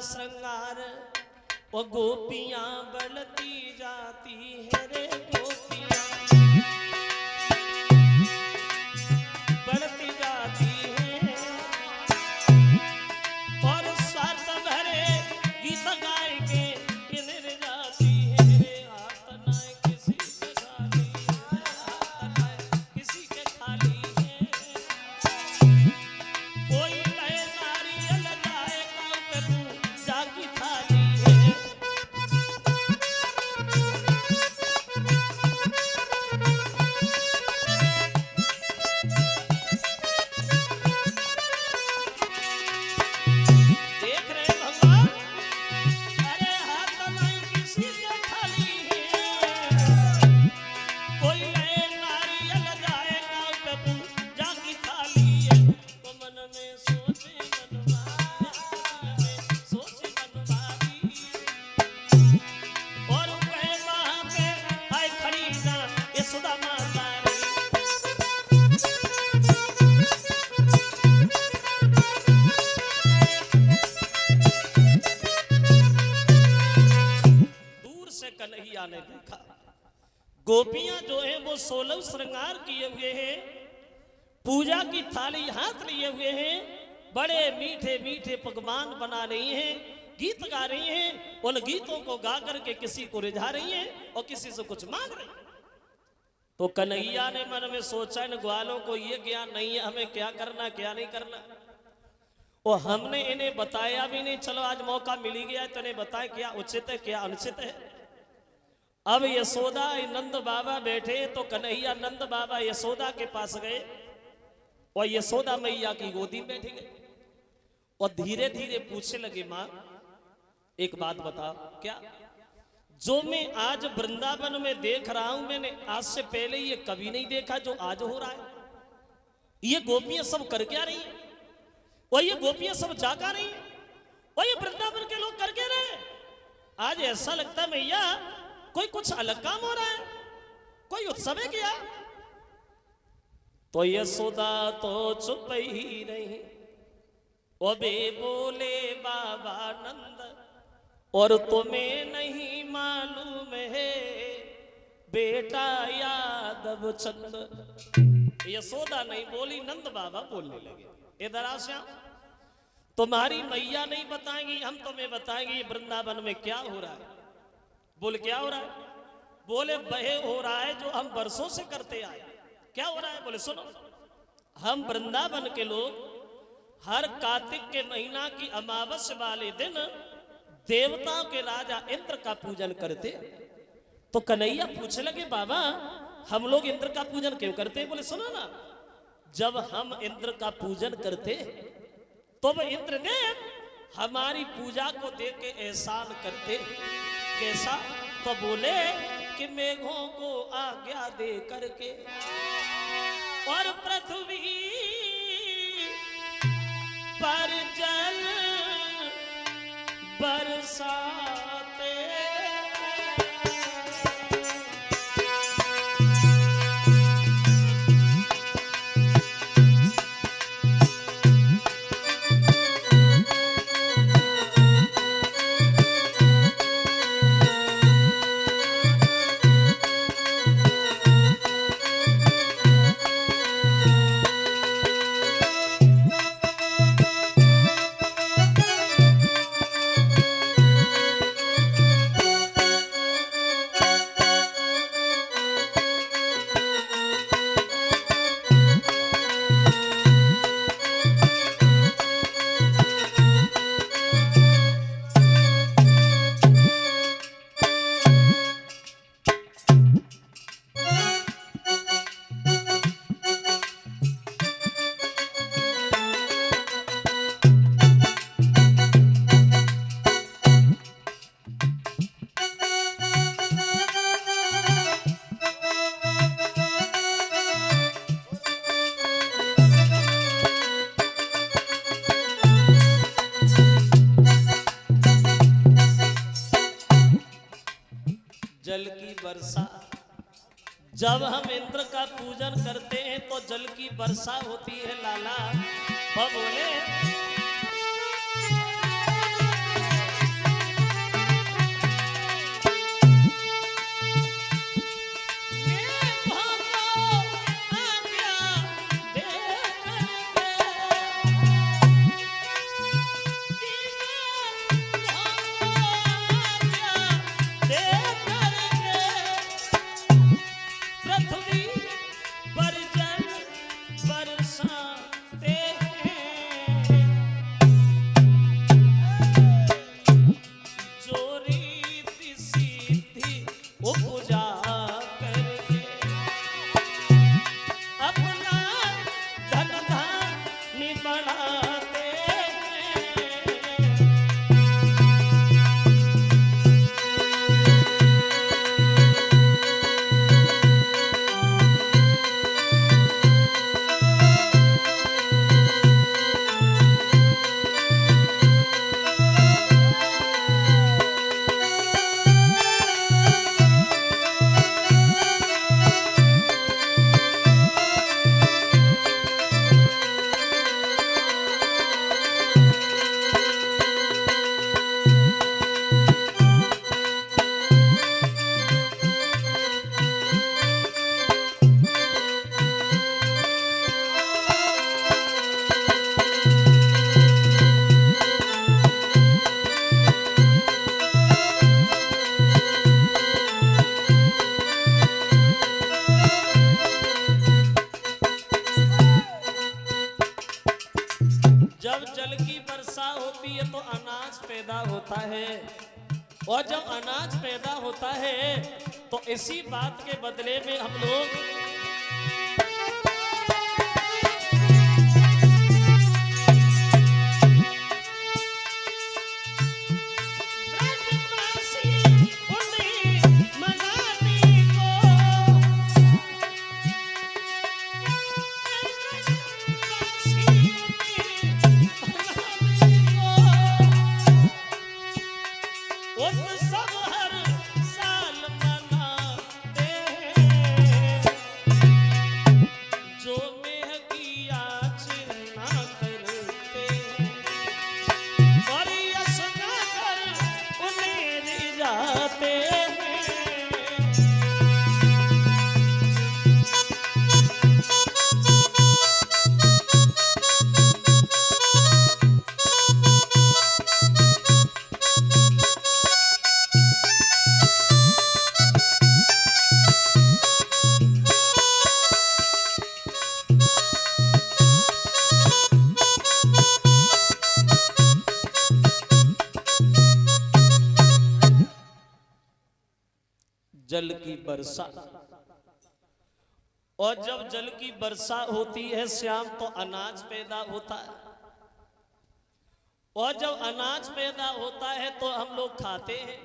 श्रृंगार वो गोपियां बढ़ती जाती है रे गोपियां बढ़ती जाती है और स्वार्थ भरे गीत गाय के किन्नर जाती है रे हाथ ना किसी के खाली है हाथ ना किसी के खाली है कोई कहे नारियल जाए गाँव पे पूजा की थाली है देख रहे भगवान अरे हाथ नहीं किसी के खाली है कोई कहे नारियल जाए गाँव पे पूजा की थाली है तो मन में सोचे मनवारी और कहे वहाँ पे आए खड़ी ना यशोदा माता रे दूर से कन्हैया ने देखा गोपियां जो है वो 16 श्रृंगार किए हुए हैं पूजा की थाली हाथ लिए हुए हैं बड़े मीठे मीठे पकवान बना रही हैं गीत गा रही हैं उन गीतों को गा करके किसी को रिझा रही हैं और किसी से कुछ मांग रही हैं तो कन्हैया ने मन में सोचा इन ग्वालों को ये ज्ञान नहीं है हमें क्या करना क्या नहीं करना और हमने इन्हें बताया भी नहीं चलो आज मौका मिल ही गया तो इन्हें बताए क्या उचित है क्या अनुचित है अब यशोदा नंद बाबा बैठे तो कन्हैया नंद बाबा यशोदा के पास गए और यशोदा मैया की गोदी में बैठ गए और धीरे धीरे पूछने लगे मां एक बात बताओ क्या जो मैं आज वृंदावन में देख रहा हूं मैंने आज से पहले ये कभी नहीं देखा जो आज हो रहा है ये गोपियां सब कर क्या रही है और ये गोपियां सब जागा रही है और ये वृंदावन के लोग करके रहे आज ऐसा लगता है मैया कोई कुछ अलग काम हो रहा है कोई उत्सव है क्या तो यशोदा तो चुप ही नहीं ओ बे बोले बाबा नंद और तुम्हें नहीं मालूम है बेटा यादव चंद यशोदा नहीं बोली नंद बाबा बोलने लगे इधर आ श्याम तुम्हारी मैया नहीं बताएंगी हम तुम्हें बताएंगे वृंदावन में क्या हो रहा है बोले क्या हो रहा है बोले बहे हो रहा है जो हम वर्षों से करते आए क्या हो रहा है बोले सुनो हम वृंदावन के लोग हर कार्तिक के महीना की अमावस्या वाले दिन देवताओं के राजा इंद्र का पूजन करते तो कन्हैया पूछने लगे बाबा हम लोग इंद्र का पूजन क्यों करते बोले सुनो ना जब हम इंद्र का पूजन करते तो वह इंद्र ने हमारी पूजा को देख के एहसान करते कैसा तो बोले कि मेघों को आज्ञा दे करके और पृथ्वी पर जल बरसाते जल की वर्षा जब हम इंद्र का पूजन करते हैं तो जल की वर्षा होती है लाला। बोले पैदा होता है और जब अनाज पैदा होता है तो इसी बात के बदले में हम लोग जल की वर्षा, और जब जल की वर्षा होती है श्याम तो अनाज पैदा होता है, और जब अनाज पैदा होता है तो हम लोग खाते हैं,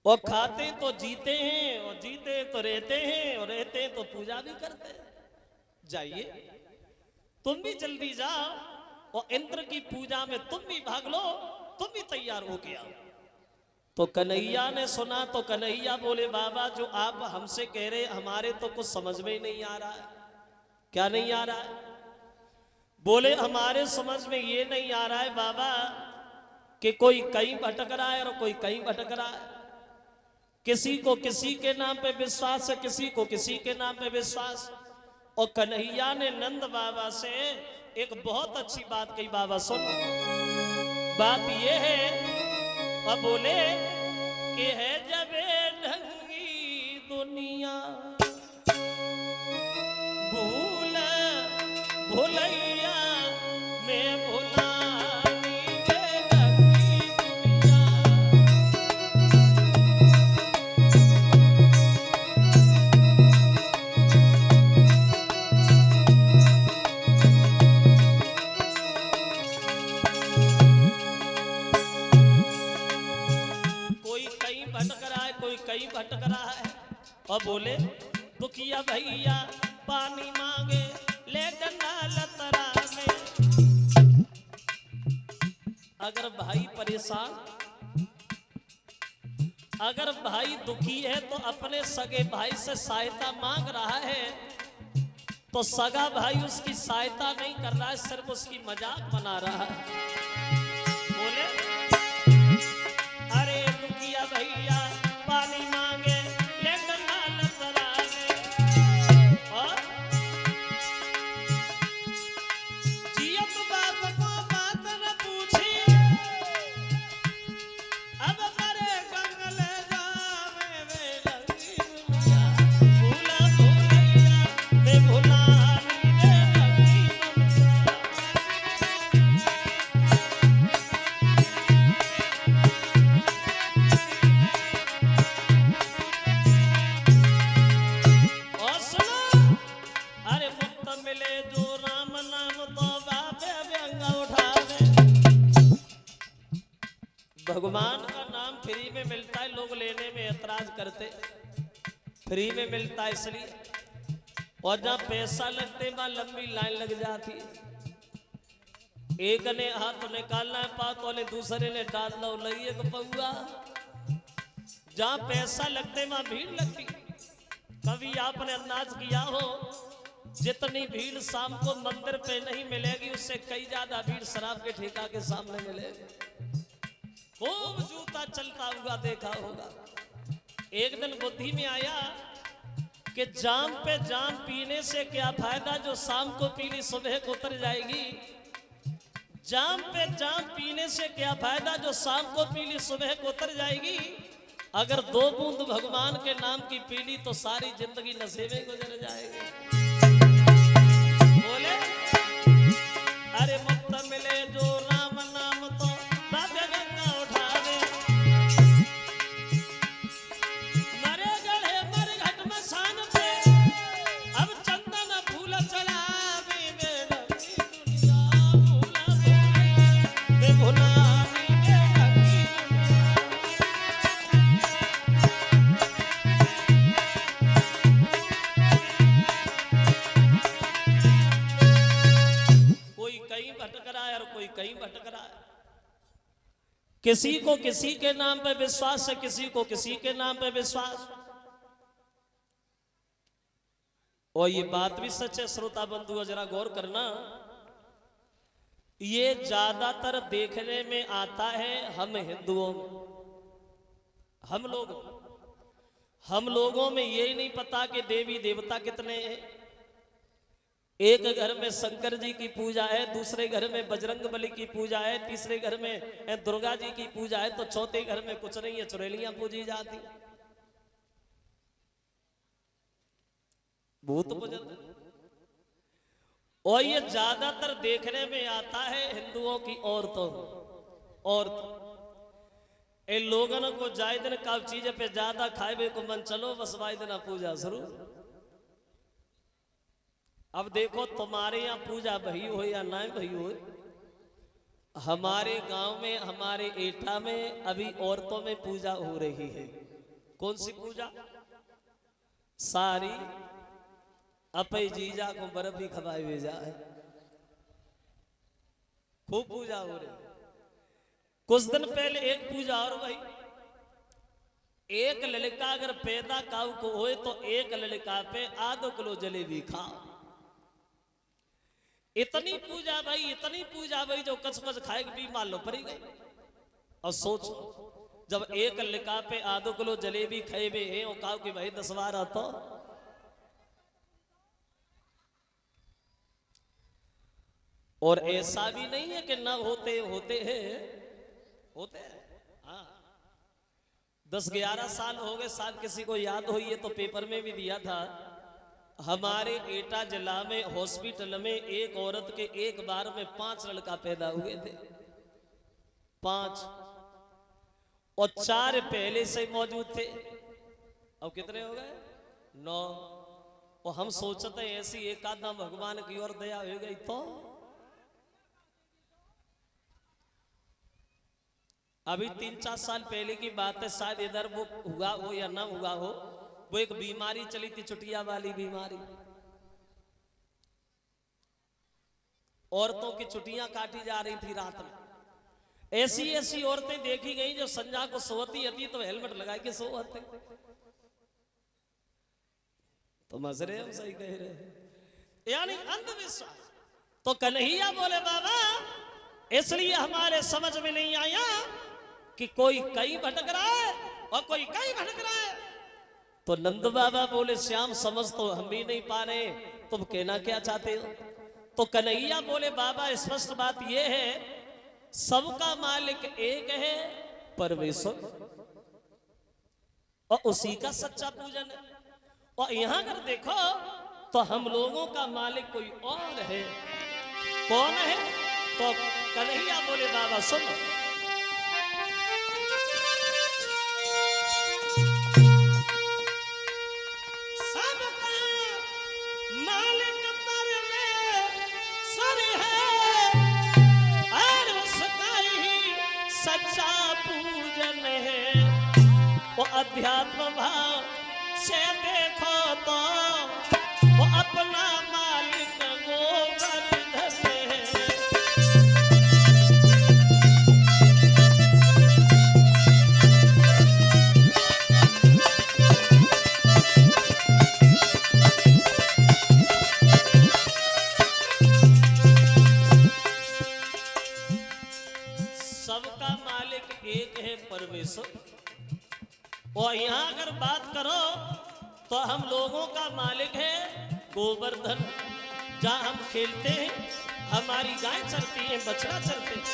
और खाते तो जीते हैं, और जीते तो रहते हैं, और रहते हैं तो पूजा भी करते हैं। जाइए तुम भी जल्दी जाओ और इंद्र की पूजा में तुम भी भाग लो, तुम भी तैयार हो के आओ। तो कन्हैया ने सुना तो कन्हैया बोले बाबा जो आप हमसे कह रहे हमारे तो कुछ समझ में ही नहीं आ रहा है। क्या नहीं आ रहा है? बोले हमारे समझ में ये नहीं आ रहा है बाबा कि कोई कहीं भटक रहा है और कोई कहीं भटक रहा है। किसी को किसी के नाम पे विश्वास है, किसी को किसी के नाम पे विश्वास। और कन्हैया ने नंद बाबा से एक बहुत अच्छी बात कही। बाबा सुन, बात ये है, अब बोले कि है जब ढंगी दुनिया भूल भुलैया में भुलानी वे ढंगी दुनिया। कहीं भटक रहा है और बोले दुखिया भैया पानी मांगे ले डंडा लतरा में। अगर भाई परेशान, अगर भाई दुखी है तो अपने सगे भाई से सहायता मांग रहा है तो सगा भाई उसकी सहायता नहीं कर रहा है, सिर्फ उसकी मजाक बना रहा है। बोले अरे दुखिया भैया पानी मांगे ले डंडा लतरा में। और जियत बात को बात न पूछी, अब करे गंगल जावे वे रंगी दुनिया। भूला भूलैया वे भुलानी वे रंगी दुनिया। भगवान का नाम फ्री में मिलता है, लोग लेने में ऐतराज करते। फ्री में मिलता है इसलिए, और जहाँ पैसा लगते वहां लंबी लाइन लग जाती है। एक ने हाथ निकालना है पात वाले, दूसरे ने डाल लो लइए को पौआ। जहाँ पैसा लगते वहां भीड़ लगती। कभी आपने अंदाज किया हो जितनी भीड़ शाम को मंदिर पे नहीं मिलेगी उससे कई ज्यादा भीड़ शराब के ठेका के सामने मिलेगी। खूब जूता चलता हुआ देखा होगा। एक दिन बुद्धि में आया कि जाम पे जाम पीने से क्या फायदा, जो शाम को पीनी सुबह को उतर जाएगी। जाम पे जाम पीने से क्या फायदा, जो शाम को पीली सुबह को उतर जाएगी। अगर 2 बूंद भगवान के नाम की पीली तो सारी जिंदगी नशे में गुजर जाएगी। बोले अरे मुक्त मिले जो राम नाम तो किसी को किसी के नाम पे विश्वास है, किसी को किसी के नाम पे विश्वास। और ये बात भी सच है श्रोता बंधु, जरा गौर करना, ये ज्यादातर देखने में आता है हम हिंदुओं में। हम लोगों में ये नहीं पता कि देवी देवता कितने हैं। एक घर में शंकर जी की पूजा है, दूसरे घर में बजरंग बली की पूजा है, तीसरे घर में दुर्गा जी की पूजा है, तो चौथे घर में कुछ नहीं है, चुड़ैलियां पूजी जाती, भूत पूजन। और ये ज्यादातर देखने में आता है हिंदुओं की औरतों इन लोगों को जाए दिन का चीज पे ज्यादा खाए को मन, चलो बस वाई दिन पूजा शुरू। अब देखो तुम्हारे यहाँ पूजा भई हो या ना भई हो, हमारे गांव में, हमारे एटा में अभी औरतों में पूजा हो रही है। कौन सी पूजा? सारी अपे जीजा को बर्फ भी खवाए भेजा है, खूब पूजा हो रही। कुछ दिन पहले एक पूजा और भाई, एक लड़का अगर पैदा काऊ को होए तो एक लड़का पे आधो किलो जलेबी खाओ। इतनी पूजा भाई, इतनी पूजा भाई, जो कच कच खाए भी मान लो पड़ी गई। और सोचो जब एक लड़का पे आधो किलो जलेबी खाए भी है और काऊ की भाई 10 12 तो और ऐसा भी नहीं है कि ना होते हैं। हाँ 10-11 साल हो गए, शायद किसी को याद हो, ये तो पेपर में भी दिया था। हमारे एटा जिला में हॉस्पिटल में एक औरत के एक बार में 5 लड़का पैदा हुए थे, 5, और 4 पहले से मौजूद थे। अब कितने हो गए? 9। और हम सोचते हैं ऐसी एक आधा भगवान की ओर दया हो गई तो अभी 3-4 साल पहले की बात है, शायद इधर वो हुआ हो या ना हुआ हो, वो एक बीमारी चली थी, चुटिया वाली बीमारी। औरतों की चुटियां काटी जा रही थी रात में। ऐसी औरतें देखी गई जो संजा को सोती थी तो हेलमेट लगा के सोते। तो मजरे हम सही कह रहे हैं, यानी अंधविश्वास। तो कन्हैया बोले बाबा इसलिए हमारे समझ में नहीं आया कि कोई कहीं भटक रहा है और कोई कहीं भटक रहा है। तो नंद बाबा बोले श्याम समझ तो हम भी नहीं पा रहे, तुम कहना क्या चाहते हो? तो कन्हैया बोले बाबा स्पष्ट बात यह है, सबका मालिक एक है परमेश्वर, और उसी का सच्चा पूजन है। और यहां अगर देखो तो हम लोगों का मालिक कोई और है। कौन है? तो कन्हैया बोले बाबा सुन, सबका मालिक परमेश्वर है और उसका ही सच्चा पूजन है। वो अध्यात्म भाव से देखो तो वो अपना मालिक गोवर्धन है। सबका मालिक एक है परमेश्वर। और यहां अगर बात करो तो हम लोगों का मालिक है गोवर्धन, जहां हम खेलते हैं, हमारी गाय चलती है, बछड़ा चलते हैं।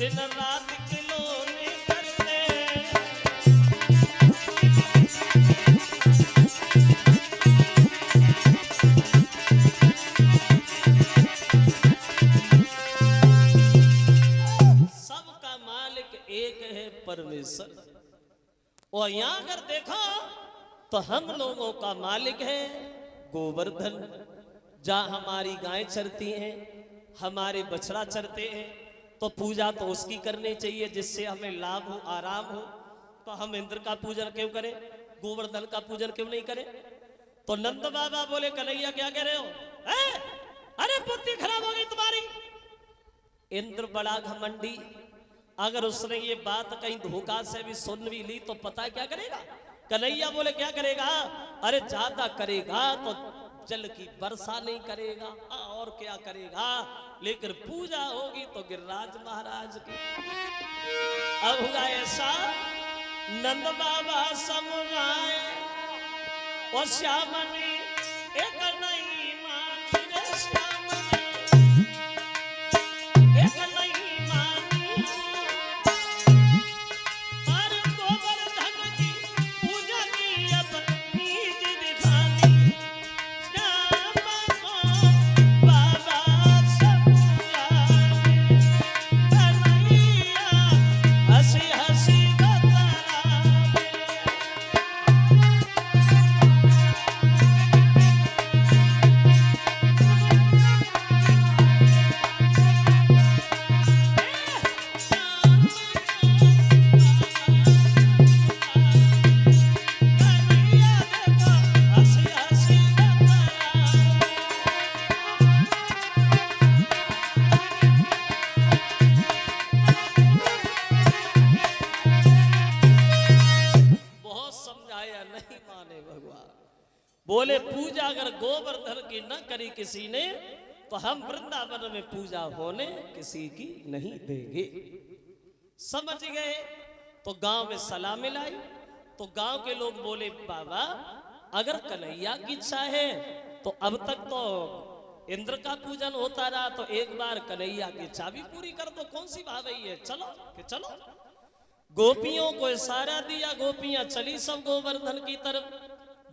दिन रात खिलौने करते। सबका मालिक एक है परमेश्वर। और यहां अगर देखो तो हम लोगों का मालिक है गोवर्धन। जहां हमारी गाय चरती हैं, हमारे बछड़ा चरते हैं, तो पूजा तो उसकी करनी चाहिए जिससे हमें लाभ हो, आराम हो। तो हम इंद्र का पूजन क्यों करें, गोवर्धन का पूजन क्यों नहीं करें? तो नंद बाबा बोले कन्हैया क्या कह रहे हो? अरे बुद्धि खराब हो गई तुम्हारी। इंद्र बड़ा घमंडी, अगर उसने ये बात कहीं धोखा से भी सुन भी ली तो पता क्या करेगा? कन्हैया बोले क्या करेगा? अरे ज्यादा करेगा तो जल की वर्षा नहीं करेगा, और क्या करेगा, लेकिन पूजा होगी तो गिरिराज महाराज की। अब हुआ ऐसा, नंद बाबा समझाए और श्यामनी एक नहीं मानी रे, श्यामनी एक नहीं मानी। और गोवर्धन की पूजा की अब नीच दिखानी। श्याम को बाबा समझाए, कन्हैया हंसी हंसी बतलावे। बहुत समझाया नहीं माने भगवान। बोले पूजा अगर गोवर्धन की न करी किसी ने तो हम वृंदावन में पूजा होने किसी की नहीं देंगे। समझ गए? तो गांव में सलाह मिलाई तो गांव के लोग बोले बाबा अगर कन्हैया की इच्छा है तो अब तक तो इंद्र का पूजन होता रहा, तो एक बार कन्हैया की इच्छा भी पूरी कर दो। कौन सी बात है ये, चलो कि चलो। गोपियों को इशारा दिया, गोपियां चली सब गोवर्धन की तरफ।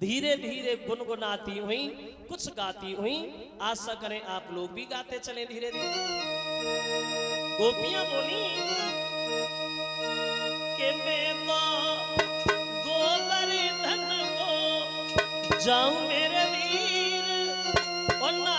धीरे धीरे गुनगुनाती हुई, कुछ गाती हुई। आशा करें आप लोग भी गाते चले धीरे धीरे। गोपियां बोली कि मैं तो गोवर्धन को जाऊं मेरे वीर, और ना